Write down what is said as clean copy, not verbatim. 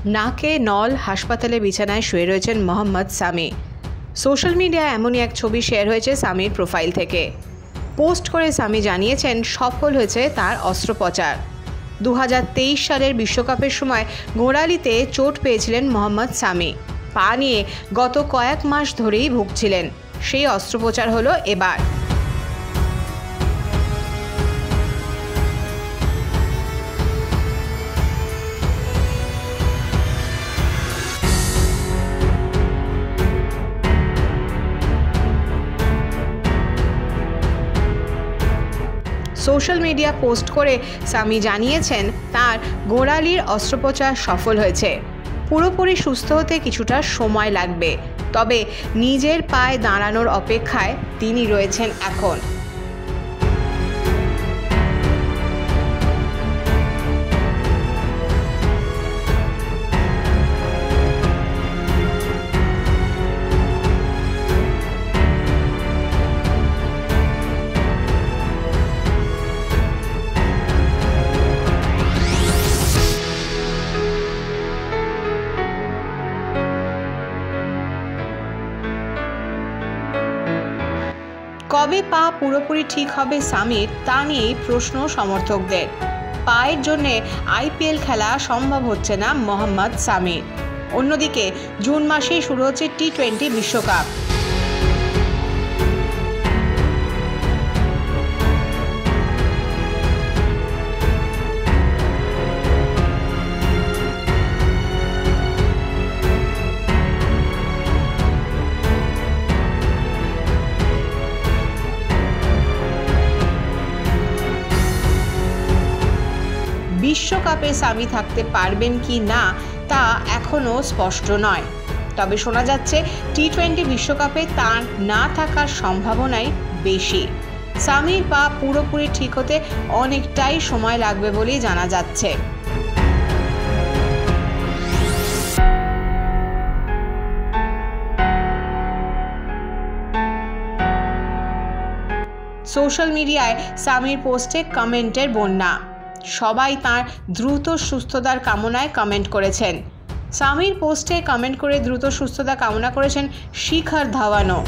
নাকে নল হাসপাতালে বিছানায় শুয়ে রয়েছেন মোহাম্মদ সামি। সোশ্যাল মিডিয়ায় এমনই এক ছবি শেয়ার হয়েছে সামির প্রোফাইল থেকে। পোস্ট করে সামি জানিয়েছেন সফল হয়েছে তার অস্ত্রোপচার। 2023 সালের বিশ্বকাপের সময় গোড়ালিতে চোট পেয়েছিলেন মোহাম্মদ সামি। পা নিয়ে গত কয়েক মাস ধরেই ভুগছিলেন। সেই অস্ত্রোপচার হলো এবার। সোশ্যাল মিডিয়া পোস্ট করে সামি জানিয়েছেন তার গোড়ালির অস্ত্রোপচার সফল হয়েছে। পুরোপুরি সুস্থ হতে কিছুটা সময় লাগবে, তবে নিজের পায়ে দাঁড়ানোর অপেক্ষায় তিনি রয়েছেন এখন। কবে পা পুরোপুরি ঠিক হবে সামির, তা নিয়েই প্রশ্ন সমর্থকদের। পায়ের জন্য আইপিএল খেলা সম্ভব হচ্ছে না মোহাম্মদ সামির। অন্যদিকে জুন মাসেই শুরু হচ্ছে টি-20 বিশ্বকাপ। বিশ্বকাপে সামি থাকতে পারবেন কি না তা এখনও স্পষ্ট নয়, তবে শোনা যাচ্ছে টি-20 বিশ্বকাপে তার না থাকার সম্ভাবনাই বেশি। সামির পা পুরোপুরি ঠিক হতে অনেকটাই সময় লাগবে বলেই জানা যাচ্ছে। সোশ্যাল মিডিয়ায় সামির পোস্টে কমেন্টের বন্যা। সবাই তার দ্রুত সুস্থতার কামনায় কমেন্ট করেছেন। সামির পোস্টে কমেন্ট করে দ্রুত সুস্থতা কামনা করেছেন শিখর ধাওয়ানও।